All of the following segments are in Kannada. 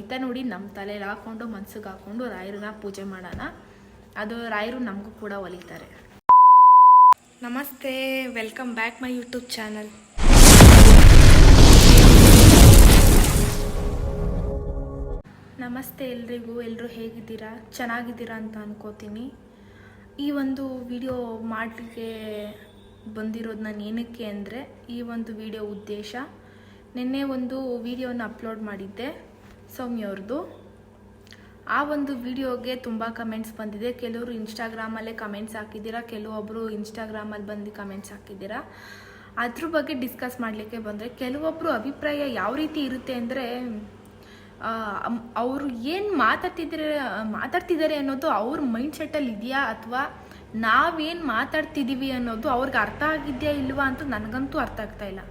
ಒಲಿತಾ ನೋಡಿ ನಮ್ಮ ತಲೆಯಲ್ಲಿ ಹಾಕ್ಕೊಂಡು ಮನ್ಸಿಗೆ ಹಾಕ್ಕೊಂಡು ರಾಯರನ್ನ ಪೂಜೆ ಮಾಡೋಣ. ಅದು ರಾಯರು ನಮಗೂ ಕೂಡ ಒಲಿತಾರೆ. ನಮಸ್ತೆ, welcome back my YouTube channel. ನಮಸ್ತೆ ಎಲ್ರಿಗೂ. ಎಲ್ಲರೂ ಹೇಗಿದ್ದೀರಾ? ಚೆನ್ನಾಗಿದ್ದೀರಾ ಅಂತ ಅನ್ಕೋತೀನಿ. ಈ ಒಂದು ವಿಡಿಯೋ ಮಾಡಲಿಕ್ಕೆ ಬಂದಿರೋದು ನಾನು ಏನಕ್ಕೆ ಅಂದರೆ, ಈ ಒಂದು ವಿಡಿಯೋ ಉದ್ದೇಶ, ನಿನ್ನೆ ಒಂದು ವಿಡಿಯೋನ ಅಪ್ಲೋಡ್ ಮಾಡಿದ್ದೆ ಸೌಮ್ಯವ್ರದ್ದು. ಆ ಒಂದು ವಿಡಿಯೋಗೆ ತುಂಬ ಕಮೆಂಟ್ಸ್ ಬಂದಿದೆ. ಕೆಲವರು ಇನ್ಸ್ಟಾಗ್ರಾಮಲ್ಲೇ ಕಮೆಂಟ್ಸ್ ಹಾಕಿದ್ದೀರಾ, ಕೆಲವೊಬ್ಬರು ಇನ್ಸ್ಟಾಗ್ರಾಮಲ್ಲಿ ಬಂದು ಕಮೆಂಟ್ಸ್ ಹಾಕಿದ್ದೀರಾ. ಅದ್ರ ಬಗ್ಗೆ ಡಿಸ್ಕಸ್ ಮಾಡಲಿಕ್ಕೆ ಬಂದರೆ, ಕೆಲವೊಬ್ಬರು ಅಭಿಪ್ರಾಯ ಯಾವ ರೀತಿ ಇರುತ್ತೆ ಅಂದರೆ, ಅವರು ಏನು ಮಾತಾಡ್ತಿದ್ದಾರೆ ಅನ್ನೋದು ಅವ್ರ ಮೈಂಡ್ ಸೆಟ್ಟಲ್ಲಿ ಇದೆಯಾ, ಅಥವಾ ನಾವೇನು ಮಾತಾಡ್ತಿದ್ದೀವಿ ಅನ್ನೋದು ಅವ್ರಿಗೆ ಅರ್ಥ ಆಗಿದೆಯಾ ಇಲ್ವಾ ಅಂತ ನನಗಂತೂ ಅರ್ಥ ಆಗ್ತಾ ಇಲ್ಲ.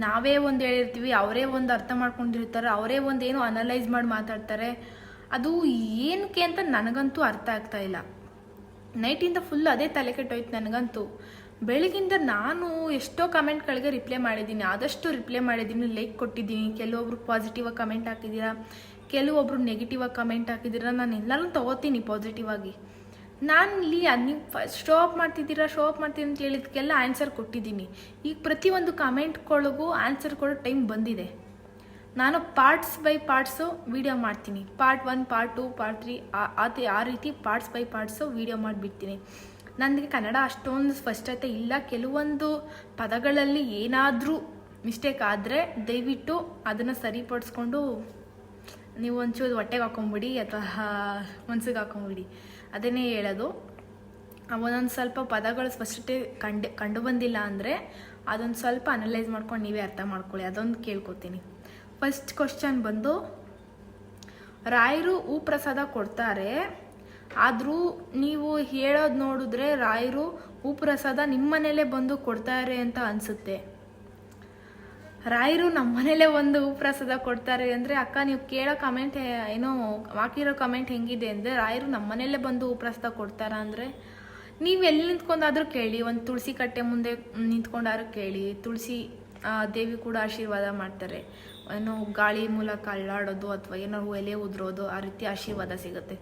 ನಾವೇ ಒಂದು ಹೇಳಿರ್ತೀವಿ, ಅವರೇ ಒಂದು ಅರ್ಥ ಮಾಡ್ಕೊಂಡಿರ್ತಾರೆ, ಅವರೇ ಒಂದು ಏನೋ ಅನಲೈಸ್ ಮಾಡಿ ಮಾತಾಡ್ತಾರೆ. ಅದು ಏನಕ್ಕೆ ಅಂತ ನನಗಂತೂ ಅರ್ಥ ಆಗ್ತಾ ಇಲ್ಲ. ನೈಟಿಂದ ಫುಲ್ ಅದೇ ತಲೆ ಕೆಟ್ಟೋಯ್ತು ನನಗಂತೂ. ಬೆಳಗಿಂದ ನಾನು ಎಷ್ಟೋ ಕಮೆಂಟ್ಗಳಿಗೆ ರಿಪ್ಲೈ ಮಾಡಿದ್ದೀನಿ, ಆದಷ್ಟು ರಿಪ್ಲೈ ಮಾಡಿದ್ದೀನಿ, ಲೈಕ್ ಕೊಟ್ಟಿದ್ದೀನಿ. ಕೆಲವೊಬ್ರು ಪಾಸಿಟಿವಾಗಿ ಕಮೆಂಟ್ ಹಾಕಿದ್ದೀರಾ, ಕೆಲವೊಬ್ರು ನೆಗೆಟಿವಾಗಿ ಕಮೆಂಟ್ ಹಾಕಿದ್ದೀರಾ. ನಾನು ಎಲ್ಲರೂ ತೊಗೋತೀನಿ ಪಾಸಿಟಿವ್ ಆಗಿ. ನಾನು ಇಲ್ಲಿ ನೀವು ಶೋ ಅಪ್ ಮಾಡ್ತಿದ್ದೀರಾ ಅಂತ ಹೇಳಿದಕ್ಕೆಲ್ಲ ಆನ್ಸರ್ ಕೊಟ್ಟಿದ್ದೀನಿ. ಈಗ ಪ್ರತಿಯೊಂದು ಕಮೆಂಟ್ಗಳಿಗೂ ಆನ್ಸರ್ ಕೊಡೋ ಟೈಮ್ ಬಂದಿದೆ. ನಾನು ಪಾರ್ಟ್ಸ್ ಬೈ ಪಾರ್ಟ್ಸು ವಿಡಿಯೋ ಮಾಡ್ತೀನಿ. ಪಾರ್ಟ್ 1, ಪಾರ್ಟ್ 2, ಪಾರ್ಟ್ 3 ಆ ರೀತಿ ಪಾರ್ಟ್ಸ್ ಬೈ ಪಾರ್ಟ್ಸು ವಿಡಿಯೋ ಮಾಡಿಬಿಡ್ತೀನಿ. ನನಗೆ ಕನ್ನಡ ಅಷ್ಟೊಂದು ಸ್ಪಷ್ಟತೆ ಇಲ್ಲ. ಕೆಲವೊಂದು ಪದಗಳಲ್ಲಿ ಏನಾದರೂ ಮಿಸ್ಟೇಕ್ ಆದರೆ ದಯವಿಟ್ಟು ಅದನ್ನು ಸರಿಪಡಿಸ್ಕೊಂಡು ನೀವು ಒಂಚೂರು ಹೊಟ್ಟೆಗೆ ಹಾಕೊಂಬಿಡಿ ಅಥವಾ ಮನ್ಸಿಗೆ ಹಾಕೊಂಬಿಡಿ. ಅದನ್ನೇ ಹೇಳೋದು. ಒಂದೊಂದು ಸ್ವಲ್ಪ ಪದಗಳು ಸ್ಪಷ್ಟತೆ ಕಂಡು ಬಂದಿಲ್ಲ ಅಂದರೆ ಅದೊಂದು ಸ್ವಲ್ಪ ಅನಲೈಸ್ ಮಾಡ್ಕೊಂಡು ನೀವೇ ಅರ್ಥ ಮಾಡ್ಕೊಳ್ಳಿ, ಅದೊಂದು ಕೇಳ್ಕೊತೀನಿ. ಫಸ್ಟ್ ಕ್ವಶನ್ ಬಂದು, ರಾಯರು ಹೂ ಪ್ರಸಾದ ಕೊಡ್ತಾರೆ, ಆದರೂ ನೀವು ಹೇಳೋದು ನೋಡಿದ್ರೆ ರಾಯರು ಹೂ ಪ್ರಸಾದ ನಿಮ್ಮ ಮನೇಲೇ ಬಂದು ಕೊಡ್ತಾರೆ ಅಂತ ಅನಿಸುತ್ತೆ. ರಾಯರು ನಮ್ಮ ಮನೇಲೇ ಒಂದು ಹೂ ಪ್ರಸಾದ ಕೊಡ್ತಾರೆ ಅಂದರೆ, ಅಕ್ಕ ನೀವು ಕೇಳೋ ಕಮೆಂಟ್ ಏನೋ ಹಾಕಿರೋ ಕಮೆಂಟ್ ಹೆಂಗಿದೆ ಅಂದರೆ, ರಾಯರು ನಮ್ಮ ಮನೇಲೇ ಬಂದು ಹೂ ಪ್ರಸಾದ ಕೊಡ್ತಾರ ಅಂದರೆ, ನೀವು ಎಲ್ಲಿ ನಿಂತ್ಕೊಂಡಾದರೂ ಕೇಳಿ, ಒಂದು ತುಳಸಿ ಕಟ್ಟೆ ಮುಂದೆ ನಿಂತ್ಕೊಂಡಾದ್ರೂ ಕೇಳಿ. ತುಳಸಿ ದೇವಿ ಕೂಡ ಆಶೀರ್ವಾದ ಮಾಡ್ತಾರೆ. ಏನೋ ಗಾಳಿ ಮೂಲಕ ಅಳ್ಳಾಡೋದು ಅಥವಾ ಏನೋ ಎಲೆ ಉದುರೋದು, ಆ ರೀತಿ ಆಶೀರ್ವಾದ ಸಿಗುತ್ತೆ.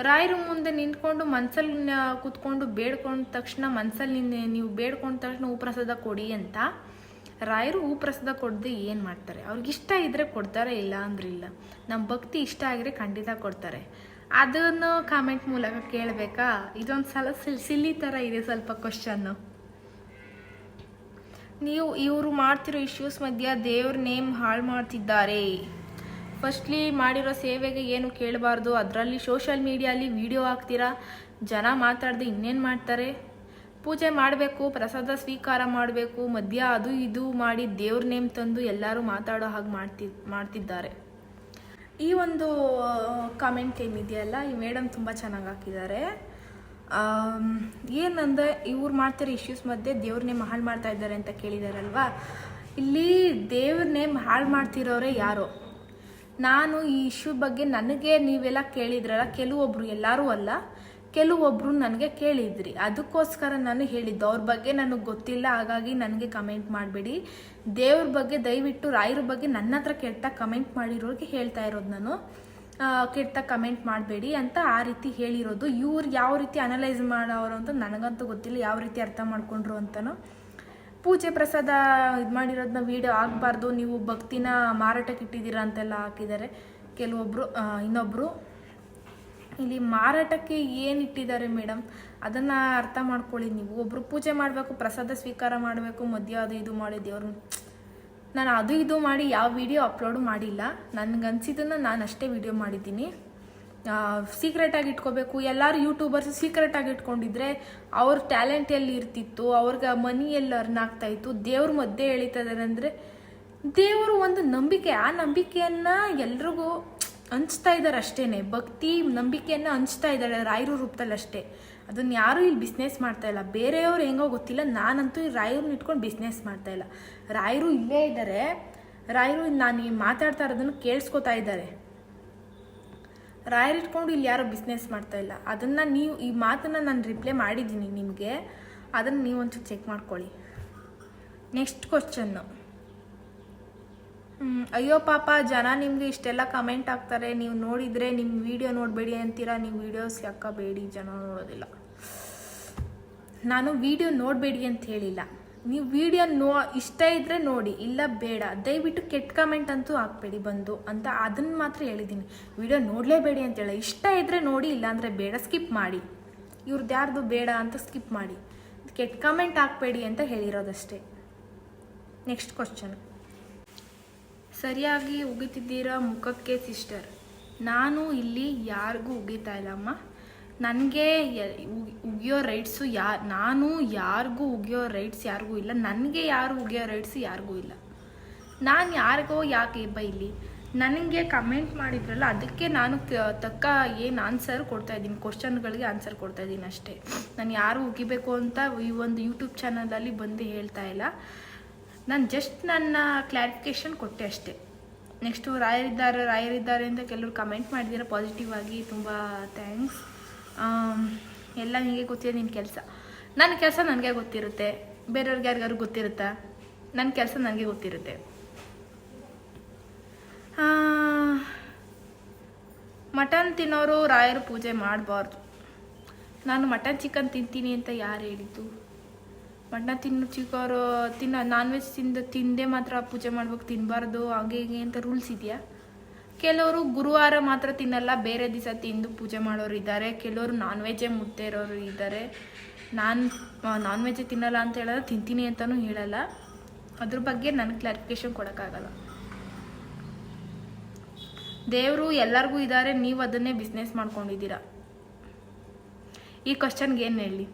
ರಾಯರು ಮುಂದೆ ನಿಂತ್ಕೊಂಡು ಮನ್ಸಲ್ಲಿ ಕೂತ್ಕೊಂಡು ಬೇಡ್ಕೊಂಡ ತಕ್ಷಣ, ಮನ್ಸಲ್ಲಿ ನೀವು ಬೇಡ್ಕೊಂಡ ತಕ್ಷಣ ಹೂ ಪ್ರಸಾದ ಕೊಡಿ ಅಂತ ರಾಯರು ಹೂ ಪ್ರಸಾದ ಕೊಡದೆ ಏನು ಮಾಡ್ತಾರೆ? ಅವ್ರಿಗೆ ಇಷ್ಟ ಇದ್ದರೆ ಕೊಡ್ತಾರೆ, ಇಲ್ಲ ಅಂದ್ರೆ ಇಲ್ಲ. ನಮ್ಮ ಭಕ್ತಿ ಇಷ್ಟ ಆಗಿದ್ರೆ ಖಂಡಿತ ಕೊಡ್ತಾರೆ. ಅದನ್ನು ಕಾಮೆಂಟ್ ಮೂಲಕ ಕೇಳಬೇಕಾ? ಇದೊಂದು ಸಲ ಸಿಲ್ಲಿ ಥರ ಇದೆ ಸ್ವಲ್ಪ ಕ್ವಶನ್ನು. ನೀವು ಇವರು ಮಾಡ್ತಿರೋ ಇಶ್ಯೂಸ್ ಮಧ್ಯ ದೇವ್ರ ನೇಮ್ ಹಾಳು ಮಾಡ್ತಿದ್ದಾರೆ. ಫಸ್ಟ್ಲಿ ಮಾಡಿರೋ ಸೇವೆಗೆ ಏನು ಕೇಳಬಾರ್ದು. ಅದರಲ್ಲಿ ಸೋಷಿಯಲ್ ಮೀಡಿಯಲ್ಲಿ ವಿಡಿಯೋ ಹಾಕ್ತೀರಾ, ಜನ ಮಾತಾಡ್ದೆ ಇನ್ನೇನು ಮಾಡ್ತಾರೆ? ಪೂಜೆ ಮಾಡಬೇಕು, ಪ್ರಸಾದ ಸ್ವೀಕಾರ ಮಾಡಬೇಕು, ಮಧ್ಯ ಅದು ಇದು ಮಾಡಿ ದೇವ್ರ ನೇಮ್ ತಂದು ಎಲ್ಲರೂ ಮಾತಾಡೋ ಹಾಗೆ ಮಾಡ್ತಿದ್ದಾರೆ. ಈ ಒಂದು ಕಾಮೆಂಟ್ ಏನಿದೆಯಲ್ಲ, ಈ ಮೇಡಮ್ ತುಂಬ ಚೆನ್ನಾಗಿ ಹಾಕಿದ್ದಾರೆ. ಏನಂದರೆ, ಇವ್ರು ಮಾಡ್ತಿರೋ ಇಶ್ಯೂಸ್ ಮಧ್ಯೆ ದೇವ್ರ ನೇಮ್ ಹಾಳು ಮಾಡ್ತಾ ಇದ್ದಾರೆ ಅಂತ ಕೇಳಿದಾರಲ್ವಾ. ಇಲ್ಲಿ ದೇವ್ರ ನೇಮ್ ಹಾಳು ಮಾಡ್ತಿರೋರೇ ಯಾರೋ? ನಾನು ಈ ಇಶ್ಯೂ ಬಗ್ಗೆ ನನಗೆ ನೀವೆಲ್ಲ ಕೇಳಿದ್ರಲ್ಲ, ಕೆಲವೊಬ್ರು, ಎಲ್ಲರೂ ಅಲ್ಲ, ಕೆಲವೊಬ್ರು ನನಗೆ ಕೇಳಿದ್ರಿ. ಅದಕ್ಕೋಸ್ಕರ ನಾನು ಹೇಳಿದ್ದು. ಅವ್ರ ಬಗ್ಗೆ ನನಗೆ ಗೊತ್ತಿಲ್ಲ, ಹಾಗಾಗಿ ನನಗೆ ಕಮೆಂಟ್ ಮಾಡಬೇಡಿ. ದೇವ್ರ ಬಗ್ಗೆ ದಯವಿಟ್ಟು, ರಾಯರ ಬಗ್ಗೆ ನನ್ನ ಹತ್ರ ಕೆಟ್ಟ ಕಮೆಂಟ್ ಮಾಡಿರೋರಿಗೆ ಹೇಳ್ತಾ ಇರೋದು ನಾನು. ಕೆಟ್ಟ ಕಮೆಂಟ್ ಮಾಡಬೇಡಿ ಅಂತ ಆ ರೀತಿ ಹೇಳಿರೋದು. ಇವ್ರು ಯಾವ ರೀತಿ ಅನಲೈಸ್ ಮಾಡೋರು ಅಂತ ನನಗಂತೂ ಗೊತ್ತಿಲ್ಲ, ಯಾವ ರೀತಿ ಅರ್ಥ ಮಾಡ್ಕೊಂಡ್ರು ಅಂತನೋ. ಪೂಜೆ ಪ್ರಸಾದ ಇದು ಮಾಡಿರೋದನ್ನ ವಿಡಿಯೋ ಆಗಬಾರ್ದು, ನೀವು ಭಕ್ತಿನ ಮಾರಾಟಕ್ಕೆ ಇಟ್ಟಿದ್ದೀರಾ ಅಂತೆಲ್ಲ ಹಾಕಿದ್ದಾರೆ ಕೆಲವೊಬ್ಬರು. ಇನ್ನೊಬ್ಬರು ಇಲ್ಲಿ ಮಾರಾಟಕ್ಕೆ ಏನು ಇಟ್ಟಿದ್ದಾರೆ ಮೇಡಮ್, ಅದನ್ನು ಅರ್ಥ ಮಾಡ್ಕೊಳ್ಳಿ ನೀವು. ಒಬ್ಬರು ಪೂಜೆ ಮಾಡಬೇಕು, ಪ್ರಸಾದ ಸ್ವೀಕಾರ ಮಾಡಬೇಕು, ಮಧ್ಯ ಅದು ಇದು ಮಾಡಿ ದೇವ್ರು. ನಾನು ಅದು ಇದು ಮಾಡಿ ಯಾವ ವಿಡಿಯೋ ಅಪ್ಲೋಡು ಮಾಡಿಲ್ಲ. ನನಗನ್ಸಿದ್ದನ್ನು ನಾನು ಅಷ್ಟೇ ವಿಡಿಯೋ ಮಾಡಿದ್ದೀನಿ. ಸೀಕ್ರೆಟಾಗಿ ಇಟ್ಕೋಬೇಕು. ಎಲ್ಲರೂ ಯೂಟ್ಯೂಬರ್ಸ್ ಸೀಕ್ರೆಟಾಗಿ ಇಟ್ಕೊಂಡಿದ್ರೆ ಅವ್ರ ಟ್ಯಾಲೆಂಟ್ ಎಲ್ಲಿ ಇರ್ತಿತ್ತು, ಅವ್ರಿಗೆ ಮನಿ ಎಲ್ಲಿ ಅರ್ನ್ ಆಗ್ತಾಯಿತ್ತು? ದೇವ್ರ ಮಧ್ಯೆ ಎಳಿತದಾರೆ ಅಂದರೆ, ದೇವರು ಒಂದು ನಂಬಿಕೆ, ಆ ನಂಬಿಕೆಯನ್ನು ಎಲ್ರಿಗೂ ಹಂಚ್ತಾ ಇದ್ದಾರೆ ಅಷ್ಟೇ. ಭಕ್ತಿ ನಂಬಿಕೆಯನ್ನು ಹಂಚ್ತಾ ಇದ್ದಾರೆ ರಾಯರು ರೂಪದಲ್ಲಿ ಅಷ್ಟೇ. ಅದನ್ನು ಯಾರೂ ಇಲ್ಲಿ ಬಿಸ್ನೆಸ್ ಮಾಡ್ತಾ ಇಲ್ಲ. ಬೇರೆಯವ್ರು ಹೆಂಗೋ ಗೊತ್ತಿಲ್ಲ, ನಾನಂತೂ ರಾಯರನ್ನ ಇಟ್ಕೊಂಡು ಬಿಸ್ನೆಸ್ ಮಾಡ್ತಾ ಇಲ್ಲ. ರಾಯರು ಇಲ್ಲೇ ಇದ್ದಾರೆ, ರಾಯರು ನಾನು ಮಾತಾಡ್ತಾ ಇರೋದನ್ನು ಕೇಳಿಸ್ಕೊತಾ ಇದ್ದಾರೆ. ರಾಯರು ಇಟ್ಕೊಂಡು ಇಲ್ಲಿ ಯಾರೋ ಬಿಸ್ನೆಸ್ ಮಾಡ್ತಾ ಇಲ್ಲ. ಅದನ್ನು ನೀವು, ಈ ಮಾತನ್ನು ನಾನು ರಿಪ್ಲೈ ಮಾಡಿದ್ದೀನಿ ನಿಮಗೆ, ಅದನ್ನು ನೀವು ಒಂಚೂರು ಚೆಕ್ ಮಾಡ್ಕೊಳ್ಳಿ. ನೆಕ್ಸ್ಟ್ ಕ್ವಶನ್ನು, ಅಯ್ಯೋ ಪಾಪ ಜನ ನಿಮಗೆ ಇಷ್ಟೆಲ್ಲ ಕಮೆಂಟ್ ಹಾಕ್ತಾರೆ, ನೀವು ನೋಡಿದರೆ ನಿಮ್ಮ ವಿಡಿಯೋ ನೋಡಬೇಡಿ ಅಂತೀರಾ. ನೀವು ವೀಡಿಯೋಸ್ ಯಾಕಬೇಡಿ, ಜನ ನೋಡೋದಿಲ್ಲ. ನಾನು ವಿಡಿಯೋ ನೋಡಬೇಡಿ ಅಂತ ಹೇಳಿಲ್ಲ. ನೀವು ವಿಡಿಯೋ ಇಷ್ಟ ಇದ್ದರೆ ನೋಡಿ, ಇಲ್ಲ ಬೇಡ. ದಯವಿಟ್ಟು ಕೆಟ್ಟ ಕಮೆಂಟ್ ಅಂತೂ ಹಾಕ್ಬೇಡಿ ಬಂದು ಅಂತ, ಅದನ್ನು ಮಾತ್ರ ಹೇಳಿದ್ದೀನಿ. ವಿಡಿಯೋ ನೋಡಲೇಬೇಡಿ ಅಂತೇಳಿ, ಇಷ್ಟ ಇದ್ದರೆ ನೋಡಿ, ಇಲ್ಲಾಂದರೆ ಬೇಡ, ಸ್ಕಿಪ್ ಮಾಡಿ. ಇವ್ರದ್ದು ಯಾರ್ದು ಬೇಡ ಅಂತ ಸ್ಕಿಪ್ ಮಾಡಿ. ಕೆಟ್ಟ ಕಮೆಂಟ್ ಹಾಕ್ಬೇಡಿ ಅಂತ ಹೇಳಿರೋದಷ್ಟೇ. Next question. ಸರಿಯಾಗಿ ಉಗಿತಿದ್ದೀರಾ ಮುಖಕ್ಕೆ ಸಿಸ್ಟರ್. ನಾನು ಇಲ್ಲಿ ಯಾರಿಗೂ ಉಗಿತಾ ಇಲ್ಲಮ್ಮ. ನನಗೆ ಉಗಿಯೋ ರೈಟ್ಸು ನಾನು ಯಾರಿಗೂ ಉಗಿಯೋ ರೈಟ್ಸ್ ಯಾರಿಗೂ ಇಲ್ಲ. ನನಗೆ ಯಾರು ಉಗಿಯೋ ರೈಟ್ಸ್ ಯಾರಿಗೂ ಇಲ್ಲ. ನಾನು ಯಾರಿಗೋ ಯಾಕೆ ಬೈಲಿ. ನನಗೆ ಕಮೆಂಟ್ ಮಾಡಿದ್ರಲ್ಲ, ಅದಕ್ಕೆ ನಾನು ತಕ್ಕ ಏನು ಆನ್ಸರ್ ಕೊಡ್ತಾಯಿದ್ದೀನಿ, ಕ್ವಶನ್ಗಳಿಗೆ ಆನ್ಸರ್ ಕೊಡ್ತಾಯಿದ್ದೀನಿ ಅಷ್ಟೇ. ನಾನು ಯಾರು ಉಗಿಬೇಕು ಅಂತ ಈ ಒಂದು ಯೂಟ್ಯೂಬ್ ಚಾನಲಲ್ಲಿ ಬಂದು ಹೇಳ್ತಾ ಇಲ್ಲ. ನಾನು ಜಸ್ಟ್ ನನ್ನ ಕ್ಲಾರಿಫಿಕೇಷನ್ ಕೊಟ್ಟೆ ಅಷ್ಟೇ. ನೆಕ್ಸ್ಟು ರಾಯರಿದ್ದಾರೆ ಅಂತ ಕೆಲವರು ಕಮೆಂಟ್ ಮಾಡಿದ್ದೀರಾ ಪಾಸಿಟಿವ್ ಆಗಿ, ತುಂಬ ಥ್ಯಾಂಕ್ಸ್. ಎಲ್ಲ ನಿಮಗೆ ಗೊತ್ತಿದೆ ನಿಮ್ಮ ಕೆಲಸ. ನನ್ನ ಕೆಲಸ ನನಗೆ ಗೊತ್ತಿರುತ್ತೆ, ಬೇರೆಯವ್ರಿಗೆ ಯಾರಿಗಾರು ಗೊತ್ತಿರುತ್ತಾ? ನನ್ನ ಕೆಲಸ ನನಗೆ ಗೊತ್ತಿರುತ್ತೆ. ಮಟನ್ ತಿನ್ನೋರು ರಾಯರು ಪೂಜೆ ಮಾಡಬಾರ್ದು. ನಾನು ಮಟನ್ ಚಿಕನ್ ತಿಂತೀನಿ ಅಂತ ಯಾರು ಹೇಳಿದ್ದು? ಮಟನ್ ನಾನ್ ವೆಜ್ ತಿಂದೇ ಮಾತ್ರ ಪೂಜೆ ಮಾಡ್ಬೇಕು, ತಿನ್ನಬಾರ್ದು ಹಾಗೆ ಹೀಗೆ ಅಂತ ರೂಲ್ಸ್ ಇದೆಯಾ? ಕೆಲವರು ಗುರುವಾರ ಮಾತ್ರ ತಿನ್ನಲ್ಲ, ಬೇರೆ ದಿವಸ ತಿಂದು ಪೂಜೆ ಮಾಡೋರು ಇದ್ದಾರೆ. ಕೆಲವರು ನಾನ್ ವೆಜ್ಜೇ ಮುದ್ದೆ ಇರೋರು ಇದ್ದಾರೆ. ನಾನ್ ವೆಜ್ಜೇ ತಿನ್ನಲ್ಲ ಅಂತ ಹೇಳಲ್ಲ, ತಿಂತೀನಿ ಅಂತಲೂ ಹೇಳಲ್ಲ. ಅದ್ರ ಬಗ್ಗೆ ನನಗೆ ಕ್ಲಾರಿಫಿಕೇಶನ್ ಕೊಡೋಕ್ಕಾಗಲ್ಲ. ದೇವರು ಎಲ್ಲರಿಗೂ ಇದ್ದಾರೆ, ನೀವು ಅದನ್ನೇ ಬಿಸ್ನೆಸ್ ಮಾಡ್ಕೊಂಡಿದ್ದೀರಾ. ಈ ಕ್ವಶನ್ಗೆ ಏನು ಹೇಳಿ?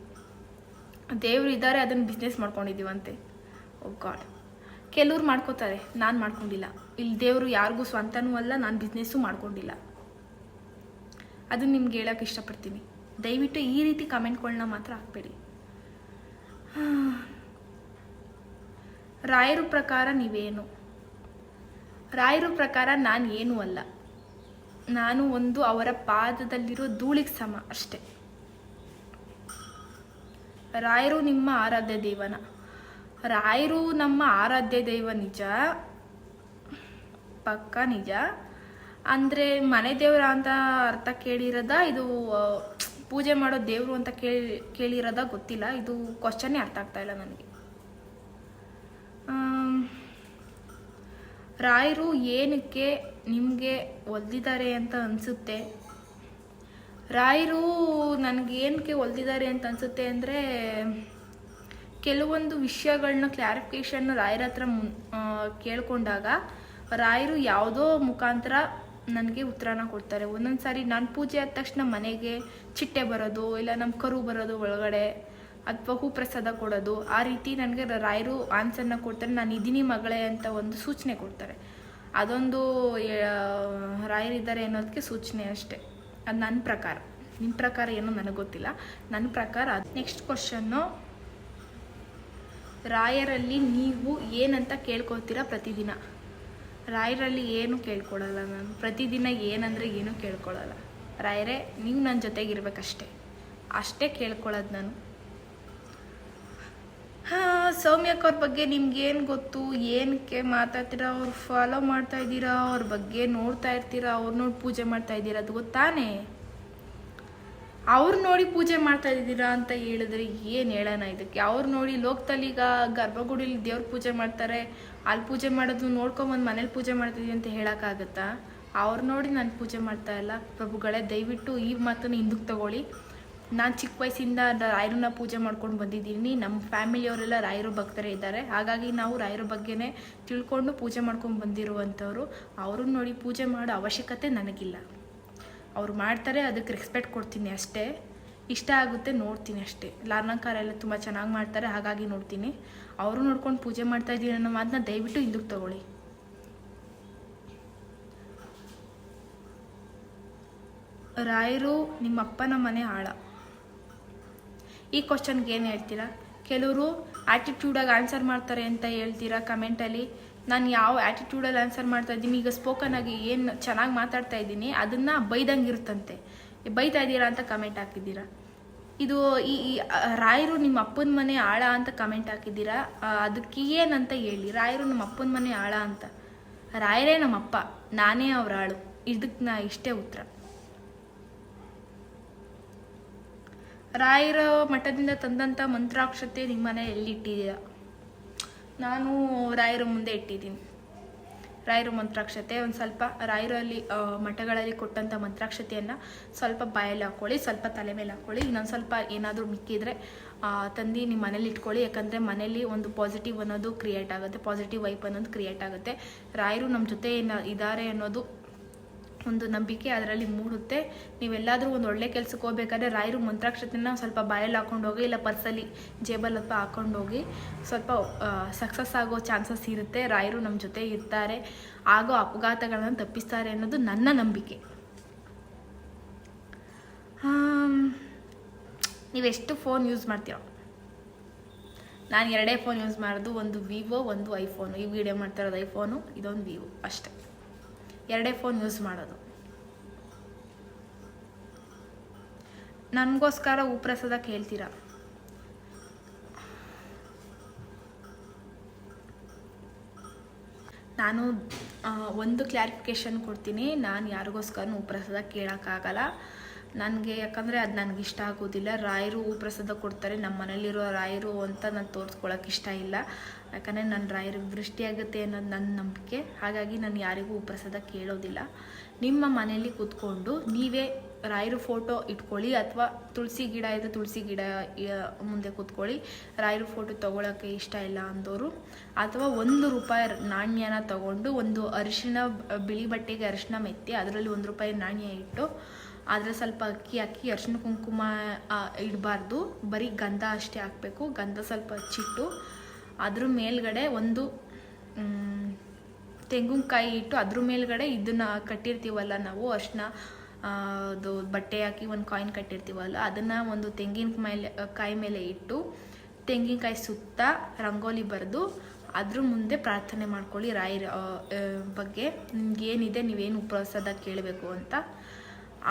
ದೇವರು ಇದ್ದಾರೆ, ಅದನ್ನು ಬಿಸ್ನೆಸ್ ಮಾಡ್ಕೊಂಡಿದ್ದೀವಂತೆ. ಓ ಗಾಡ್. ಕೆಲವ್ರು ಮಾಡ್ಕೋತಾರೆ, ನಾನು ಮಾಡ್ಕೊಂಡಿಲ್ಲ. ಇಲ್ಲಿ ದೇವರು ಯಾರಿಗೂ ಸ್ವಂತನೂ ಅಲ್ಲ, ನಾನು ಬಿಸ್ನೆಸ್ಸು ಮಾಡ್ಕೊಂಡಿಲ್ಲ. ಅದನ್ನು ನಿಮ್ಗೆ ಹೇಳೋಕ್ಕೆ ಇಷ್ಟಪಡ್ತೀನಿ. ದಯವಿಟ್ಟು ಈ ರೀತಿ ಕಮೆಂಟ್ಗಳನ್ನ ಮಾತ್ರ ಹಾಕ್ಬೇಡಿ. ರಾಯರ ಪ್ರಕಾರ ನೀವೇನು? ರಾಯರ ಪ್ರಕಾರ ನಾನು ಏನೂ ಅಲ್ಲ. ನಾನು ಒಂದು ಅವರ ಪಾದದಲ್ಲಿರೋ ಧೂಳಿಗೆ ಸಮ ಅಷ್ಟೆ. ರಾಯರು ನಿಮ್ಮ ಆರಾಧ್ಯ ದೇವನ? ರಾಯರು ನಮ್ಮ ಆರಾಧ್ಯ ದೈವ ನಿಜ, ಪಕ್ಕ ನಿಜ. ಅಂದರೆ ಮನೆ ದೇವರ ಅಂತ ಅರ್ಥ ಕೇಳಿರೋದ, ಇದು ಪೂಜೆ ಮಾಡೋ ದೇವರು ಅಂತ ಕೇಳಿರೋದ ಗೊತ್ತಿಲ್ಲ. ಇದು ಕ್ವಶನ್ನೇ ಅರ್ಥ ಆಗ್ತಾ ಇಲ್ಲ ನನಗೆ. ರಾಯರು ಏನಕ್ಕೆ ನಿಮಗೆ ಒಲ್ದಿದ್ದಾರೆ ಅಂತ ಅನಿಸುತ್ತೆ? ರಾಯರು ನನಗೆ ಏನಕ್ಕೆ ಒಲ್ದಿದ್ದಾರೆ ಅಂತ ಅನಿಸುತ್ತೆ ಅಂದರೆ, ಕೆಲವೊಂದು ವಿಷಯಗಳನ್ನ ಕ್ಲಾರಿಫಿಕೇಷನ್ ರಾಯರ ಹತ್ರ ಕೇಳ್ಕೊಂಡಾಗ ರಾಯರು ಯಾವುದೋ ಮುಖಾಂತರ ನನಗೆ ಉತ್ತರನ ಕೊಡ್ತಾರೆ. ಒಂದೊಂದು ಸಾರಿ ನಾನು ಪೂಜೆ ಆದ ತಕ್ಷಣ ಮನೆಗೆ ಚಿಟ್ಟೆ ಬರೋದು, ಇಲ್ಲ ನಮ್ಮ ಕರು ಬರೋದು ಒಳಗಡೆ, ಅಥವಾ ಹೂ ಪ್ರಸಾದ ಕೊಡೋದು, ಆ ರೀತಿ ನನಗೆ ರಾಯರು ಆನ್ಸರ್ನ ಕೊಡ್ತಾರೆ. ನಾನು ಇದೀನಿ ಮಗಳೇ ಅಂತ ಒಂದು ಸೂಚನೆ ಕೊಡ್ತಾರೆ. ಅದೊಂದು ರಾಯರಿದ್ದಾರೆ ಅನ್ನೋದಕ್ಕೆ ಸೂಚನೆ ಅಷ್ಟೇ. ಅದು ನನ್ನ ಪ್ರಕಾರ. ನಿಮ್ಮ ಪ್ರಕಾರ ಏನೋ ನನಗೆ ಗೊತ್ತಿಲ್ಲ, ನನ್ನ ಪ್ರಕಾರ ಅದು. Next question. ರಾಯರಲ್ಲಿ ನೀವು ಏನಂತ ಕೇಳ್ಕೊಳ್ತೀರಾ ಪ್ರತಿದಿನ? ರಾಯರಲ್ಲಿ ಏನು ಕೇಳ್ಕೊಳಲ್ಲ ನಾನು. ಪ್ರತಿದಿನ ಏನಂದರೆ ಏನೂ ಕೇಳ್ಕೊಳಲ್ಲ. ರಾಯರೇ ನೀವು ನನ್ನ ಜೊತೆಗಿರ್ಬೇಕಷ್ಟೇ, ಅಷ್ಟೇ ಕೇಳ್ಕೊಳ್ಳೋದು ನಾನು. ಸೌಮ್ಯಕ್ಕವ್ರ ಬಗ್ಗೆ ನಿಮ್ಗೇನು ಗೊತ್ತು? ಏನಕ್ಕೆ ಮಾತಾಡ್ತೀರಾ? ಅವ್ರು ಫಾಲೋ ಮಾಡ್ತಾ ಇದ್ದೀರಾ, ಅವ್ರ ಬಗ್ಗೆ ನೋಡ್ತಾ ಇರ್ತೀರಾ, ಅವ್ರು ನೋಡಿ ಪೂಜೆ ಮಾಡ್ತಾ ಇದ್ದೀರಾ, ಅದು ಗೊತ್ತಾನೆ? ಅವ್ರು ನೋಡಿ ಪೂಜೆ ಮಾಡ್ತಾ ಇದ್ದೀರಾ ಅಂತ ಹೇಳಿದ್ರೆ ಏನು ಹೇಳೋಣ ಇದಕ್ಕೆ? ಅವ್ರು ನೋಡಿ ಲೋಕದಲ್ಲಿ ಈಗ ಗರ್ಭಗುಡಿಲಿ ದೇವ್ರ ಪೂಜೆ ಮಾಡ್ತಾರೆ, ಅಲ್ಲಿ ಪೂಜೆ ಮಾಡೋದು ನೋಡ್ಕೊಂಬಂದು ಮನೇಲಿ ಪೂಜೆ ಮಾಡ್ತಿದ್ದೀವಿ ಅಂತ ಹೇಳೋಕ್ಕಾಗತ್ತಾ? ಅವ್ರು ನೋಡಿ ನಾನು ಪೂಜೆ ಮಾಡ್ತಾ ಇಲ್ಲ. ಪ್ರಭುಗಳೇ ದಯವಿಟ್ಟು ಈ ಮಾತನ್ನು ಹಿಂದಕ್ಕೆ ತಗೊಳ್ಳಿ. ನಾನು ಚಿಕ್ಕ ವಯಸ್ಸಿಂದ ರಾಯರನ್ನ ಪೂಜೆ ಮಾಡ್ಕೊಂಡು ಬಂದಿದ್ದೀನಿ. ನಮ್ಮ ಫ್ಯಾಮಿಲಿಯವರೆಲ್ಲ ರಾಯರು ಭಕ್ತರೇ ಇದ್ದಾರೆ. ಹಾಗಾಗಿ ನಾವು ರಾಯರ ಬಗ್ಗೆನೇ ತಿಳ್ಕೊಂಡು ಪೂಜೆ ಮಾಡ್ಕೊಂಡು ಬಂದಿರುವಂಥವ್ರು. ಅವ್ರನ್ನ ನೋಡಿ ಪೂಜೆ ಮಾಡೋ ಅವಶ್ಯಕತೆ ನನಗಿಲ್ಲ. ಅವ್ರು ಮಾಡ್ತಾರೆ, ಅದಕ್ಕೆ ರೆಸ್ಪೆಕ್ಟ್ ಕೊಡ್ತೀನಿ ಅಷ್ಟೇ. ಇಷ್ಟ ಆಗುತ್ತೆ ನೋಡ್ತೀನಿ ಅಷ್ಟೇ. ಲಾರ್ನಂಕಾರ ಎಲ್ಲ ತುಂಬ ಚೆನ್ನಾಗಿ ಮಾಡ್ತಾರೆ, ಹಾಗಾಗಿ ನೋಡ್ತೀನಿ. ಅವರು ನೋಡ್ಕೊಂಡು ಪೂಜೆ ಮಾಡ್ತಾ ಇದ್ದೀನಿ ಅನ್ನೋ ಮಾತನ್ನ ದಯವಿಟ್ಟು ಹಿಂದಕ್ಕೆ ತಗೊಳ್ಳಿ. ರಾಯರು ನಿಮ್ಮ ಅಪ್ಪನ ಮನೆ ಆಳ. ಈ ಕ್ವಶನ್ಗೆ ಏನು ಹೇಳ್ತೀರಾ? ಕೆಲವರು ಆ್ಯಟಿಟ್ಯೂಡಾಗಿ ಆನ್ಸರ್ ಮಾಡ್ತಾರೆ ಅಂತ ಹೇಳ್ತೀರಾ ಕಮೆಂಟಲ್ಲಿ. ನಾನು ಯಾವ ಆ್ಯಟಿಟ್ಯೂಡಲ್ಲಿ ಆನ್ಸರ್ ಮಾಡ್ತಾ ಇದ್ದೀನಿ? ಈಗ ಸ್ಪೋಕನ್ ಆಗಿ ಏನು ಚೆನ್ನಾಗಿ ಮಾತಾಡ್ತಾ ಇದ್ದೀನಿ ಅದನ್ನು ಬೈದಂಗೆ ಇರುತ್ತಂತೆ. ಬೈತಾ ಇದ್ದೀರಾ ಅಂತ ಕಮೆಂಟ್ ಹಾಕಿದ್ದೀರಾ. ಇದು ಈ ರಾಯರು ನಿಮ್ಮ ಅಪ್ಪನ ಮನೆ ಆಳ ಅಂತ ಕಮೆಂಟ್ ಹಾಕಿದ್ದೀರಾ. ಅದಕ್ಕೆ ಏನಂತ ಹೇಳಿ? ರಾಯರು ನಮ್ಮ ಅಪ್ಪನ ಮನೆ ಆಳ ಅಂತ ರಾಯರೇ ನಮ್ಮಪ್ಪ, ನಾನೇ ಅವ್ರ ಆಳು. ಇದಕ್ಕೆ ನಾ ಇಷ್ಟೇ ಉತ್ತರ. ರಾಯರ ಮಠದಿಂದ ತಂದಂಥ ಮಂತ್ರಾಕ್ಷತೆ ನಿಮ್ಮನೆ ಎಲ್ಲಿಟ್ಟಿದ್ದೀರಾ? ನಾನು ರಾಯರ ಮುಂದೆ ಇಟ್ಟಿದ್ದೀನಿ. ರಾಯರ ಮಂತ್ರಾಕ್ಷತೆ ಒಂದು ಸ್ವಲ್ಪ ರಾಯರಲ್ಲಿ ಮಠಗಳಲ್ಲಿ ಕೊಟ್ಟಂಥ ಮಂತ್ರಾಕ್ಷತೆಯನ್ನು ಸ್ವಲ್ಪ ಬಾಯಲ್ಲಿ ಹಾಕ್ಕೊಳ್ಳಿ, ಸ್ವಲ್ಪ ತಲೆ ಮೇಲೆ ಹಾಕ್ಕೊಳ್ಳಿ. ಇನ್ನೊಂದು ಸ್ವಲ್ಪ ಏನಾದರೂ ಮಿಕ್ಕಿದ್ರೆ ತಂದು ನಿಮ್ಮ ಮನೇಲಿ ಇಟ್ಕೊಳ್ಳಿ. ಯಾಕಂದರೆ ಮನೇಲಿ ಒಂದು ಪಾಸಿಟಿವ್ ಅನ್ನೋದು ಕ್ರಿಯೇಟ್ ಆಗುತ್ತೆ, ಪಾಸಿಟಿವ್ ವೈಬ್ ಅನ್ನೋದು ಕ್ರಿಯೇಟ್ ಆಗುತ್ತೆ. ರಾಯರು ನಮ್ಮ ಜೊತೆ ಇದ್ದಾರೆ ಅನ್ನೋದು ಒಂದು ನಂಬಿಕೆ ಅದರಲ್ಲಿ ಮೂಡುತ್ತೆ. ನೀವೆಲ್ಲಾದರೂ ಒಂದು ಒಳ್ಳೆ ಕೆಲಸಕ್ಕೆ ಹೋಗ್ಬೇಕಾದ್ರೆ ರಾಯರು ಮಂತ್ರಾಕ್ಷತೆನ ಸ್ವಲ್ಪ ಬಾಯಲ್ಲಿ ಹಾಕ್ಕೊಂಡೋಗಿ, ಇಲ್ಲ ಪರ್ಸಲ್ಲಿ ಜೇಬಲ್ಲಿ ಅಥವಾ ಹಾಕ್ಕೊಂಡೋಗಿ, ಸ್ವಲ್ಪ ಸಕ್ಸಸ್ ಆಗೋ ಚಾನ್ಸಸ್ ಇರುತ್ತೆ. ರಾಯರು ನಮ್ಮ ಜೊತೆ ಇರ್ತಾರೆ, ಆಗೋ ಅಪಘಾತಗಳನ್ನು ತಪ್ಪಿಸ್ತಾರೆ ಅನ್ನೋದು ನನ್ನ ನಂಬಿಕೆ. ನೀವೆಷ್ಟು ಫೋನ್ ಯೂಸ್ ಮಾಡ್ತೀರೋ? ನಾನು 2 ಫೋನ್ ಯೂಸ್ ಮಾಡೋದು, ಒಂದು ವಿವೋ, ಒಂದು ಐಫೋನು. ಈ ವಿಡಿಯೋ ಮಾಡ್ತಾ ಇರೋದು ಐಫೋನು, ಇದೊಂದು ವಿವೋ, ಅಷ್ಟೇ. 2 ಫೋನ್ ಯೂಸ್ ಮಾಡೋದು. ನನಗೋಸ್ಕರ ಉಪ್ರಸಾದ ಕೇಳ್ತೀರಾ? ನಾನು ಒಂದು ಕ್ಲಾರಿಫಿಕೇಷನ್ ಕೊಡ್ತೀನಿ. ನಾನು ಯಾರಿಗೋಸ್ಕರ ಉಪ್ರಸಾದ ಕೇಳೋಕ್ಕಾಗಲ್ಲ ನನಗೆ, ಯಾಕಂದರೆ ಅದು ನನಗೆ ಇಷ್ಟ ಆಗೋದಿಲ್ಲ. ರಾಯರು ಪ್ರಸಾದ ಕೊಡ್ತಾರೆ, ನಮ್ಮ ಮನೇಲಿರೋ ರಾಯರು ಅಂತ ನಾನು ತೋರಿಸ್ಕೊಳಕ್ಕೆ ಇಷ್ಟ ಇಲ್ಲ. ಯಾಕಂದರೆ ನನ್ನ ರಾಯರಿಗೆ ದೃಷ್ಟಿಯಾಗುತ್ತೆ ಅನ್ನೋದು ನನ್ನ ನಂಬಿಕೆ. ಹಾಗಾಗಿ ನಾನು ಯಾರಿಗೂ ಪ್ರಸಾದ ಕೇಳೋದಿಲ್ಲ. ನಿಮ್ಮ ಮನೆಯಲ್ಲಿ ಕೂತ್ಕೊಂಡು ನೀವೇ ರಾಯರು ಫೋಟೋ ಇಟ್ಕೊಳ್ಳಿ, ಅಥವಾ ತುಳಸಿ ಗಿಡ ಇದೆ, ತುಳಸಿ ಗಿಡ ಮುಂದೆ ಕೂತ್ಕೊಳ್ಳಿ. ರಾಯರು ಫೋಟೋ ತೊಗೊಳಕ್ಕೆ ಇಷ್ಟ ಇಲ್ಲ ಅಂದವರು, ಅಥವಾ ₹1 ನಾಣ್ಯನ ತಗೊಂಡು, ಒಂದು ಅರಿಶಿಣ, ಬಿಳಿ ಬಟ್ಟೆಗೆ ಅರಿಶಿಣ ಮೆತ್ತಿ ಅದರಲ್ಲಿ ₹1 ನಾಣ್ಯ ಇಟ್ಟು, ಆದರೆ ಸ್ವಲ್ಪ ಅಕ್ಕಿ ಹಾಕಿ, ಅರಿಶಿಣ ಕುಂಕುಮ ಇಡಬಾರ್ದು, ಬರೀ ಗಂಧ ಅಷ್ಟೇ ಹಾಕಬೇಕು. ಗಂಧ ಸ್ವಲ್ಪ ಹಚ್ಚಿಟ್ಟು ಅದ್ರ ಮೇಲ್ಗಡೆ ಒಂದು ತೆಂಗಿನಕಾಯಿ ಇಟ್ಟು, ಅದ್ರ ಮೇಲ್ಗಡೆ ಇದನ್ನು ಕಟ್ಟಿರ್ತೀವಲ್ಲ ನಾವು, ಅರಿಶಿಣ ಅದು ಬಟ್ಟೆ ಹಾಕಿ ಒಂದು ಕಾಯಿನ್ ಕಟ್ಟಿರ್ತೀವಲ್ಲ, ಅದನ್ನು ಒಂದು ಕಾಯಿ ಮೇಲೆ ಇಟ್ಟು, ತೆಂಗಿನಕಾಯಿ ಸುತ್ತ ರಂಗೋಲಿ ಬರೆದು ಅದ್ರ ಮುಂದೆ ಪ್ರಾರ್ಥನೆ ಮಾಡ್ಕೊಳ್ಳಿ ರಾಯರ ಬಗ್ಗೆ. ನಿಮ್ಗೇನಿದೆ, ನೀವೇನು ಉಪವಾಸದ ಕೇಳಬೇಕು ಅಂತ.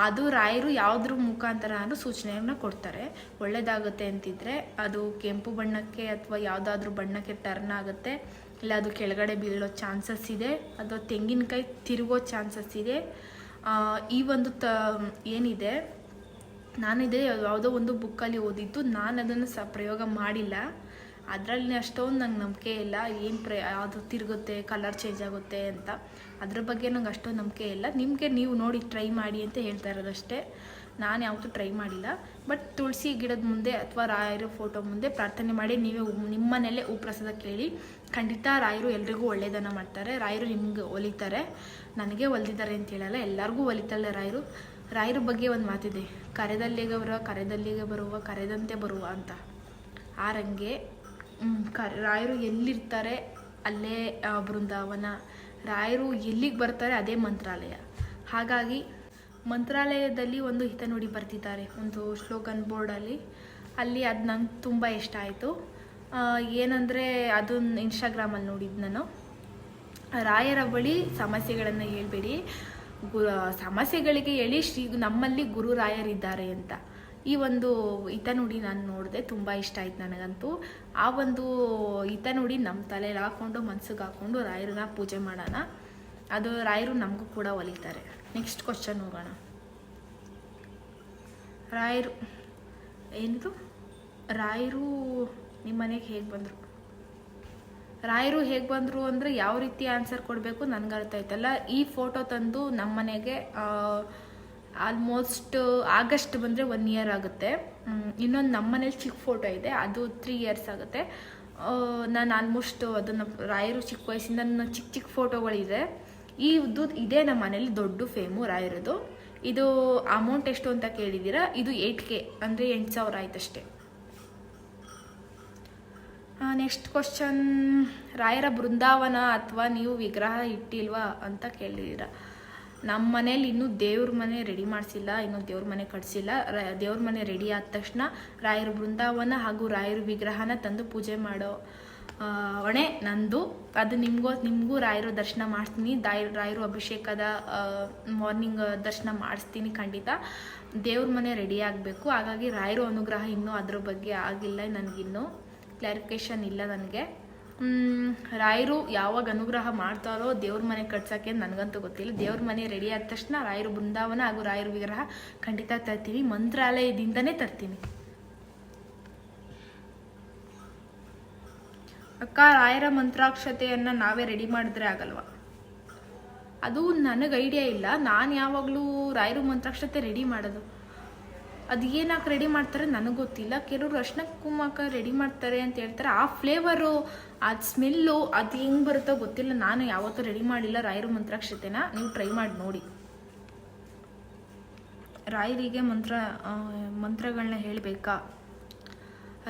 ಅದು ರಾಯರು ಯಾವುದ್ರ ಮುಖಾಂತರ ಅನ್ನೋ ಸೂಚನೆಯನ್ನು ಕೊಡ್ತಾರೆ. ಒಳ್ಳೆಯದಾಗುತ್ತೆ ಅಂತಿದ್ರೆ ಅದು ಕೆಂಪು ಬಣ್ಣಕ್ಕೆ ಅಥವಾ ಯಾವುದಾದ್ರೂ ಬಣ್ಣಕ್ಕೆ ಟರ್ನ್ ಆಗುತ್ತೆ, ಇಲ್ಲ ಅದು ಕೆಳಗಡೆ ಬೀಳೋ ಚಾನ್ಸಸ್ ಇದೆ, ಅಥವಾ ತೆಂಗಿನಕಾಯಿ ತಿರುಗೋ ಚಾನ್ಸಸ್ ಇದೆ. ಈ ಒಂದು ಏನಿದೆ, ನಾನಿದೆ ಯಾವುದೋ ಒಂದು ಬುಕ್ಕಲ್ಲಿ ಓದಿದ್ದು, ನಾನು ಅದನ್ನು ಪ್ರಯೋಗ ಮಾಡಿಲ್ಲ. ಅದರಲ್ಲಿ ಅಷ್ಟೊಂದು ನಂಗೆ ನಂಬಿಕೆ ಇಲ್ಲ. ಅದು ತಿರುಗುತ್ತೆ, ಕಲರ್ ಚೇಂಜ್ ಆಗುತ್ತೆ ಅಂತ, ಅದ್ರ ಬಗ್ಗೆ ನಂಗೆ ಅಷ್ಟೊಂದು ನಂಬಿಕೆ ಇಲ್ಲ. ನಿಮಗೆ ನೀವು ನೋಡಿ ಟ್ರೈ ಮಾಡಿ ಅಂತ ಹೇಳ್ತಾ ಇರೋದಷ್ಟೇ. ನಾನು ಯಾವತ್ತೂ ಟ್ರೈ ಮಾಡಿಲ್ಲ. ಬಟ್ ತುಳಸಿ ಗಿಡದ ಮುಂದೆ ಅಥವಾ ರಾಯರ ಫೋಟೋ ಮುಂದೆ ಪ್ರಾರ್ಥನೆ ಮಾಡಿ ನೀವೇ ನಿಮ್ಮನೇಲೆ ಉಪವಾಸದ ಕೇಳಿ. ಖಂಡಿತ ರಾಯರು ಎಲ್ರಿಗೂ ಒಳ್ಳೆಯದನ್ನು ಮಾಡ್ತಾರೆ. ರಾಯರು ನಿಮ್ಗೆ ಒಲಿತಾರೆ. ನನಗೆ ಒಲಿದಿದ್ದಾರೆ ಅಂತ ಹೇಳಲ್ಲ, ಎಲ್ಲರಿಗೂ ಒಲಿತಾಳೆ ರಾಯರು. ರಾಯರ ಬಗ್ಗೆ ಒಂದು ಮಾತಿದೆ, ಕರೆದಲ್ಲಿಗೆ ಬರುವ ಕರೆದಂತೆ ಬರುವ ಅಂತ. ಆರಂಗೆ ರಾಯರು ಎಲ್ಲಿರ್ತಾರೆ ಅಲ್ಲೇ ಬೃಂದಾವನ, ರಾಯರು ಎಲ್ಲಿಗೆ ಬರ್ತಾರೆ ಅದೇ ಮಂತ್ರಾಲಯ. ಹಾಗಾಗಿ ಮಂತ್ರಾಲಯದಲ್ಲಿ ಒಂದು ಹಿತನುಡಿ ಬರ್ತಿದ್ದಾರೆ, ಒಂದು ಸ್ಲೋಗನ್ ಬೋರ್ಡಲ್ಲಿ. ಅಲ್ಲಿ ಅದು ನಂಗೆ ತುಂಬ ಇಷ್ಟ ಆಯಿತು. ಏನಂದರೆ ಅದನ್ನು ಇನ್ಸ್ಟಾಗ್ರಾಮಲ್ಲಿ ನೋಡಿದ್ದು ನಾನು. ರಾಯರ ಬಳಿ ಸಮಸ್ಯೆಗಳನ್ನು ಹೇಳ್ಬೇಡಿ, ಸಮಸ್ಯೆಗಳಿಗೆ ಹೇಳಿ ನಮ್ಮಲ್ಲಿ ಗುರು ರಾಯರಿದ್ದಾರೆ ಅಂತ. ಈ ಒಂದು ಹಿತನುಡಿ ನಾನು ನೋಡಿದೆ, ತುಂಬ ಇಷ್ಟ ಆಯ್ತು ನನಗಂತೂ. ಆ ಒಂದು ಹಿತನುಡಿ ನಮ್ಮ ತಲೆಯಲ್ಲಿ ಹಾಕ್ಕೊಂಡು, ಮನ್ಸಿಗೆ ಹಾಕ್ಕೊಂಡು ರಾಯರನ್ನ ಪೂಜೆ ಮಾಡೋಣ. ಅದು ರಾಯರು ನಮಗೂ ಕೂಡ ಒಲಿತಾರೆ. ನೆಕ್ಸ್ಟ್ ಕ್ವಶನ್ ಹೋಗೋಣ. ರಾಯರು ನಿಮ್ಮ ಮನೆಗೆ ಹೇಗೆ ಬಂದರು? ರಾಯರು ಹೇಗೆ ಬಂದರು ಅಂದರೆ ಯಾವ ರೀತಿ ಆನ್ಸರ್ ಕೊಡಬೇಕು ನನಗೆ ಅರ್ಥ ಆಯ್ತಲ್ಲ. ಈ ಫೋಟೋ ತಂದು ನಮ್ಮ ಮನೆಗೆ ಆಲ್ಮೋಸ್ಟ್ ಆಗಸ್ಟ್ ಬಂದರೆ 1 year ಆಗುತ್ತೆ. ಇನ್ನೊಂದು ನಮ್ಮ ಮನೇಲಿ ಚಿಕ್ಕ ಫೋಟೋ ಇದೆ, ಅದು 3 years ಆಗುತ್ತೆ. ನಾನು ಆಲ್ಮೋಸ್ಟ್ ಅದನ್ನು ರಾಯರು ಚಿಕ್ಕ ವಯಸ್ಸಿಂದ ನನ್ನ ಚಿಕ್ಕ ಫೋಟೋಗಳಿದೆ. ಇದೇ ನಮ್ಮ ಮನೇಲಿ ದೊಡ್ಡ ಫೇಮು ರಾಯರದು. ಇದು ಅಮೌಂಟ್ ಎಷ್ಟು ಅಂತ ಕೇಳಿದ್ದೀರಾ, ಇದು 8K ಅಂದರೆ 8,000 ಆಯ್ತಷ್ಟೇ. ನೆಕ್ಸ್ಟ್ ಕ್ವಶನ್, ರಾಯರ ಬೃಂದಾವನ ಅಥವಾ ನೀವು ವಿಗ್ರಹ ಇಟ್ಟಿಲ್ವಾ ಅಂತ ಕೇಳಿದ್ದೀರಾ. ನಮ್ಮ ಮನೇಲಿ ಇನ್ನೂ ದೇವ್ರ ಮನೆ ರೆಡಿ ಮಾಡಿಸಿಲ್ಲ, ಇನ್ನೂ ದೇವ್ರ ಮನೆ ಕಟ್ಸಿಲ್ಲ. ದೇವ್ರ ಮನೆ ರೆಡಿ ಆದ ತಕ್ಷಣ ರಾಯರ ಬೃಂದಾವನ ಹಾಗೂ ರಾಯರ ವಿಗ್ರಹನ ತಂದು ಪೂಜೆ ಮಾಡೋ ಹೊಣೆ ನಂದು. ಅದು ನಿಮಗೂ ರಾಯರು ದರ್ಶನ ಮಾಡಿಸ್ತೀನಿ. ರಾಯರು ಅಭಿಷೇಕದ ಮಾರ್ನಿಂಗ್ ದರ್ಶನ ಮಾಡಿಸ್ತೀನಿ ಖಂಡಿತ. ದೇವ್ರ ಮನೆ ರೆಡಿ ಆಗಬೇಕು. ಹಾಗಾಗಿ ರಾಯರು ಅನುಗ್ರಹ ಇನ್ನೂ ಅದ್ರ ಬಗ್ಗೆ ಆಗಿಲ್ಲ, ನನಗಿನ್ನೂ ಕ್ಲಾರಿಫಿಕೇಷನ್ ಇಲ್ಲ ನನಗೆ. ರಾಯರು ಯಾವಾಗ ಅನುಗ್ರಹ ಮಾಡ್ತಾರೋ ದೇವ್ರ ಮನೆ ಕಟ್ಸೋಕ್ಕೆ ನನಗಂತೂ ಗೊತ್ತಿಲ್ಲ. ದೇವ್ರ ಮನೆ ರೆಡಿ ಆದ ತಕ್ಷಣ ರಾಯರು ಬೃಂದಾವನ ಹಾಗೂ ರಾಯರು ವಿಗ್ರಹ ಖಂಡಿತ ತರ್ತೀನಿ, ಮಂತ್ರಾಲಯದಿಂದನೇ ತರ್ತೀನಿ. ಅಕ್ಕ, ರಾಯರ ಮಂತ್ರಾಕ್ಷತೆಯನ್ನು ನಾವೇ ರೆಡಿ ಮಾಡಿದ್ರೆ ಆಗಲ್ವಾ? ಅದು ನನಗೆ ಐಡಿಯಾ ಇಲ್ಲ. ನಾನು ಯಾವಾಗಲೂ ರಾಯರು ಮಂತ್ರಾಕ್ಷತೆ ರೆಡಿ ಮಾಡೋದು, ಅದು ಏನಕ್ಕೆ ರೆಡಿ ಮಾಡ್ತಾರೆ ನನಗೆ ಗೊತ್ತಿಲ್ಲ. ಕೆಲವರು ಅರ್ಶಿನ ಕುಂಕುಮಕ್ಕೆ ರೆಡಿ ಮಾಡ್ತಾರೆ ಅಂತ ಹೇಳ್ತಾರೆ. ಆ ಫ್ಲೇವರು, ಅದು ಸ್ಮೆಲ್ಲು, ಅದು ಹೆಂಗೆ ಬರುತ್ತೋ ಗೊತ್ತಿಲ್ಲ. ನಾನು ಯಾವತ್ತೂ ರೆಡಿ ಮಾಡಿಲ್ಲ ರಾಯರು ಮಂತ್ರಾಕ್ಷತೆನ. ನೀವು ಟ್ರೈ ಮಾಡಿ ನೋಡಿ. ರಾಯರಿಗೆ ಮಂತ್ರಗಳನ್ನ ಹೇಳಬೇಕಾ?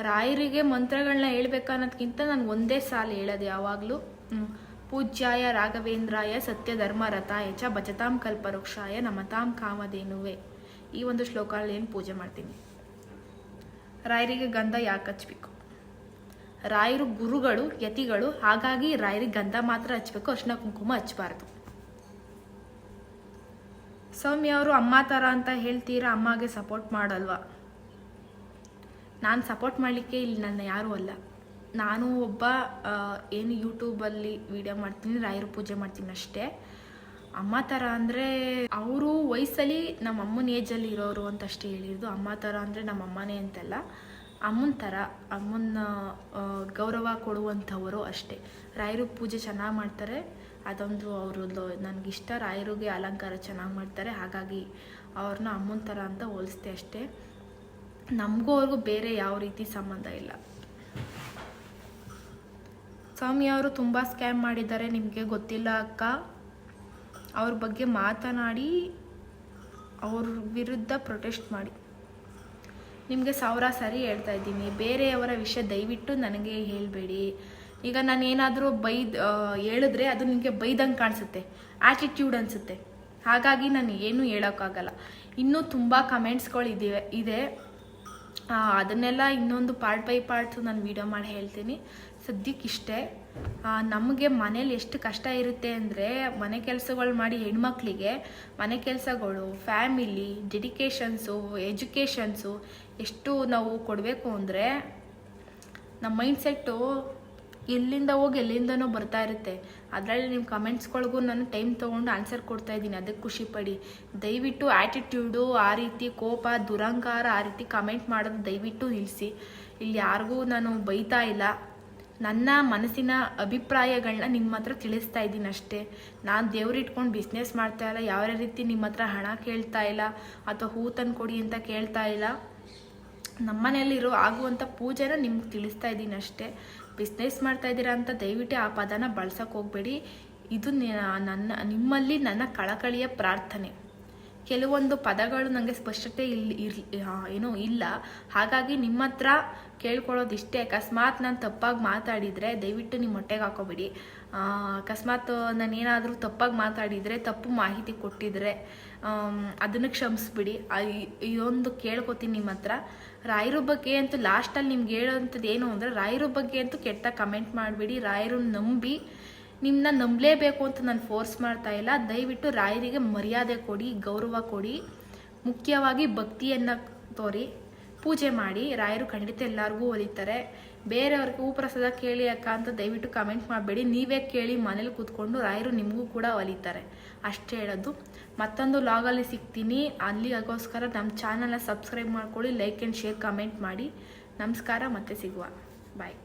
ರಾಯರಿಗೆ ಮಂತ್ರಗಳನ್ನ ಹೇಳ್ಬೇಕಾ ಅನ್ನೋದಕ್ಕಿಂತ ನಾನು ಒಂದೇ ಸಾಲು ಹೇಳೋದು ಯಾವಾಗಲೂ, ಪೂಜ್ಯಾಯ ರಾಘವೇಂದ್ರಾಯ ಸತ್ಯಧರ್ಮ ರಥಾಯ ಚ ಭಜತಾಂ ಕಲ್ಪವೃಕ್ಷಾಯ ನಮತಾಂ ಕಾಮಧೇನುವೆ. ಈ ಒಂದು ಶ್ಲೋಕದಲ್ಲಿ ಏನು ಪೂಜೆ ಮಾಡ್ತೀನಿ. ರಾಯರಿಗೆ ಗಂಧ ಯಾಕೆ ಹಚ್ಬೇಕು? ರಾಯರು ಗುರುಗಳು, ಯತಿಗಳು, ಹಾಗಾಗಿ ರಾಯರಿಗೆ ಗಂಧ ಮಾತ್ರ ಹಚ್ಬೇಕು, ಅರ್ಶಿನ ಕುಂಕುಮ ಹಚ್ಚಬಾರ್ದು. ಸೌಮ್ಯ ಅವರು ಅಮ್ಮ ಥರ ಅಂತ ಹೇಳ್ತೀರಾ, ಅಮ್ಮಗೆ ಸಪೋರ್ಟ್ ಮಾಡಲ್ವಾ? ನಾನು ಸಪೋರ್ಟ್ ಮಾಡಲಿಕ್ಕೆ ಇಲ್ಲಿ ನನ್ನ ಯಾರೂ ಅಲ್ಲ. ನಾನು ಒಬ್ಬ ಏನು ಯೂಟ್ಯೂಬಲ್ಲಿ ವಿಡಿಯೋ ಮಾಡ್ತೀನಿ, ರಾಯರು ಪೂಜೆ ಮಾಡ್ತೀನಿ ಅಷ್ಟೇ. ಅಮ್ಮ ಥರ ಅಂದರೆ ಅವರು ವಯಸ್ಸಲ್ಲಿ ನಮ್ಮ ಅಮ್ಮನ ಏಜಲ್ಲಿ ಇರೋರು ಅಂತ ಅಷ್ಟೇ ಹೇಳಿರೋದು. ಅಮ್ಮ ಥರ ಅಂದರೆ ನಮ್ಮ ಅಮ್ಮನೇ ಅಂತಲ್ಲ, ಅಮ್ಮನ ಥರ, ಅಮ್ಮನ ಗೌರವ ಕೊಡುವಂಥವರು ಅಷ್ಟೇ. ರಾಯರು ಪೂಜೆ ಚೆನ್ನಾಗಿ ಮಾಡ್ತಾರೆ, ಅದೊಂದು ಅವ್ರದ್ದು ನನಗಿಷ್ಟ. ರಾಯರಿಗೆ ಅಲಂಕಾರ ಚೆನ್ನಾಗಿ ಮಾಡ್ತಾರೆ, ಹಾಗಾಗಿ ಅವ್ರನ್ನ ಅಮ್ಮನ ಥರ ಅಂತ ಹೋಲಿಸ್ತೆ ಅಷ್ಟೇ. ನಮಗೂ ಅವ್ರಿಗೂ ಬೇರೆ ಯಾವ ರೀತಿ ಸಂಬಂಧ ಇಲ್ಲ. ಸ್ವಾಮಿ ಅವರು ತುಂಬ ಸ್ಕ್ಯಾಮ್ ಮಾಡಿದ್ದಾರೆ, ನಿಮಗೆ ಗೊತ್ತಿಲ್ಲ ಅಕ್ಕ. ಅವ್ರ ಬಗ್ಗೆ ಮಾತನಾಡಿ ಅವ್ರ ವಿರುದ್ಧ ಪ್ರೊಟೆಸ್ಟ್ ಮಾಡಿ. ನಿಮಗೆ 1000 ಸರಿ ಹೇಳ್ತಾ ಇದ್ದೀನಿ, ಬೇರೆಯವರ ವಿಷಯ ದಯವಿಟ್ಟು ನನಗೆ ಹೇಳಬೇಡಿ. ಈಗ ನಾನು ಏನಾದರೂ ಹೇಳಿದ್ರೆ ಅದು ನಿಮಗೆ ಬೈದಂಗೆ ಕಾಣಿಸುತ್ತೆ, ಆ್ಯಟಿಟ್ಯೂಡ್ ಅನಿಸುತ್ತೆ. ಹಾಗಾಗಿ ನಾನು ಏನೂ ಹೇಳೋಕ್ಕಾಗಲ್ಲ. ಇನ್ನೂ ತುಂಬ ಕಮೆಂಟ್ಸ್ಗಳು ಇದೆ, ಅದನ್ನೆಲ್ಲ ಇನ್ನೊಂದು ಪಾರ್ಟ್ ಬೈ ಪಾರ್ಟ್ ನಾನು ವಿಡಿಯೋ ಮಾಡಿ ಹೇಳ್ತೀನಿ. ಸದ್ಯಕ್ಕಿಷ್ಟೇ. ನಮಗೆ ಮನೇಲಿ ಎಷ್ಟು ಕಷ್ಟ ಇರುತ್ತೆ ಅಂದರೆ, ಮನೆ ಕೆಲಸಗಳು ಮಾಡಿ ಹೆಣ್ಮಕ್ಳಿಗೆ ಮನೆ ಕೆಲಸಗಳು, ಫ್ಯಾಮಿಲಿ, ಡೆಡಿಕೇಶನ್ಸು, ಎಜುಕೇಷನ್ಸು ಎಷ್ಟು ನಾವು ಕೊಡಬೇಕು ಅಂದರೆ ನಮ್ಮ ಮೈಂಡ್ಸೆಟ್ಟು ಎಲ್ಲಿಂದ ಹೋಗಿ ಎಲ್ಲಿಂದನೋ ಬರ್ತಾ ಇರುತ್ತೆ. ಅದರಲ್ಲಿ ನಿಮ್ಮ ಕಮೆಂಟ್ಸ್ಗಳಿಗೂ ನಾನು ಟೈಮ್ ತೊಗೊಂಡು ಆನ್ಸರ್ ಕೊಡ್ತಾ ಇದ್ದೀನಿ, ಅದಕ್ಕೆ ಖುಷಿಪಡಿ. ದಯವಿಟ್ಟು ಆ್ಯಟಿಟ್ಯೂಡು, ಆ ರೀತಿ ಕೋಪ, ದುರಂಕಾರ, ಆ ರೀತಿ ಕಮೆಂಟ್ ಮಾಡೋದು ದಯವಿಟ್ಟು ನಿಲ್ಲಿಸಿ. ಇಲ್ಲಿ ಯಾರಿಗೂ ನಾನು ಬೈತಾ ಇಲ್ಲ, ನನ್ನ ಮನಸ್ಸಿನ ಅಭಿಪ್ರಾಯಗಳನ್ನ ನಿಮ್ಮ ಹತ್ರ ತಿಳಿಸ್ತಾ ಇದ್ದೀನಿ ಅಷ್ಟೇ. ನಾನು ದೇವ್ರಿಟ್ಕೊಂಡು ಬಿಸ್ನೆಸ್ ಮಾಡ್ತಾ ಇಲ್ಲ, ಯಾವ ರೀತಿ ನಿಮ್ಮ ಹತ್ರ ಹಣ ಕೇಳ್ತಾ ಇಲ್ಲ ಅಥವಾ ಹೂ ತಂದು ಕೊಡಿ ಅಂತ ಕೇಳ್ತಾ ಇಲ್ಲ. ನಮ್ಮನೆಯಲ್ಲಿರೋ ಆಗುವಂಥ ಪೂಜೆನ ನಿಮ್ಗೆ ತಿಳಿಸ್ತಾ ಇದ್ದೀನಿ ಅಷ್ಟೇ. ಬಿಸ್ನೆಸ್ ಮಾಡ್ತಾ ಇದ್ದೀರಾ ಅಂತ ದಯವಿಟ್ಟು ಆ ಪದನ ಬಳಸೋಕೆ ಹೋಗಬೇಡಿ. ಇದು ನಿಮ್ಮಲ್ಲಿ ನನ್ನ ಕಳಕಳಿಯ ಪ್ರಾರ್ಥನೆ. ಕೆಲವೊಂದು ಪದಗಳು ನನಗೆ ಸ್ಪಷ್ಟತೆ ಇಲ್ಲ, ಹಾಗಾಗಿ ನಿಮ್ಮ ಹತ್ರ ಕೇಳ್ಕೊಳ್ಳೋದಿಷ್ಟೇ. ಅಕಸ್ಮಾತ್ ನಾನು ತಪ್ಪಾಗಿ ಮಾತಾಡಿದರೆ ದಯವಿಟ್ಟು ನಿಮ್ಮ ಹೊಟ್ಟೆಗೆ ಹಾಕೋಬೇಡಿ. ಅಕಸ್ಮಾತ್ ನಾನು ಏನಾದರೂ ತಪ್ಪಾಗಿ ಮಾತಾಡಿದರೆ, ತಪ್ಪು ಮಾಹಿತಿ ಕೊಟ್ಟಿದ್ರೆ ಅದನ್ನು ಕ್ಷಮಿಸ್ಬಿಡಿ. ಇದೊಂದು ಕೇಳ್ಕೊತೀನಿ ನಿಮ್ಮ ಹತ್ರ. ರಾಯರ ಬಗ್ಗೆ ಅಂತೂ ಲಾಸ್ಟಲ್ಲಿ ನಿಮ್ಗೆ ಹೇಳೋವಂಥದ್ದು ಏನು ಅಂದರೆ, ರಾಯರ ಬಗ್ಗೆ ಅಂತೂ ಕೆಟ್ಟ ಕಮೆಂಟ್ ಮಾಡಬೇಡಿ. ರಾಯರು ನಂಬಿ ನಿಮ್ಮನ್ನ ನಂಬಲೇಬೇಕು ಅಂತ ನಾನು ಫೋರ್ಸ್ ಮಾಡ್ತಾ ಇಲ್ಲ. ದಯವಿಟ್ಟು ರಾಯರಿಗೆ ಮರ್ಯಾದೆ ಕೊಡಿ, ಗೌರವ ಕೊಡಿ, ಮುಖ್ಯವಾಗಿ ಭಕ್ತಿಯನ್ನು ತೋರಿ ಪೂಜೆ ಮಾಡಿ. ರಾಯರು ಖಂಡಿತ ಎಲ್ಲರಿಗೂ ಒಲಿತಾರೆ. ಬೇರೆಯವ್ರಿಗೆ ಹೂಪ್ರಸಾದ ಕೇಳಿ ಅಕ್ಕ ಅಂತ ದಯವಿಟ್ಟು ಕಮೆಂಟ್ ಮಾಡಬೇಡಿ. ನೀವೇ ಕೇಳಿ ಮನೇಲಿ ಕೂತ್ಕೊಂಡು ರಾಯರು ನಿಮಗೂ ಕೂಡ ಒಲಿತಾರೆ ಅಷ್ಟೇ ಹೇಳೋದು. ಮತ್ತೊಂದು ಲಾಗಲ್ಲಿ ಸಿಗ್ತೀನಿ. ಅಲ್ಲಿಗೋಸ್ಕರ ನಮ್ಮ ಚಾನಲ್ನ ಸಬ್ಸ್ಕ್ರೈಬ್ ಮಾಡ್ಕೊಳ್ಳಿ, ಲೈಕ್ ಆ್ಯಂಡ್ ಶೇರ್ ಕಮೆಂಟ್ ಮಾಡಿ. ನಮಸ್ಕಾರ, ಮತ್ತೆ ಸಿಗುವ. ಬಾಯ್.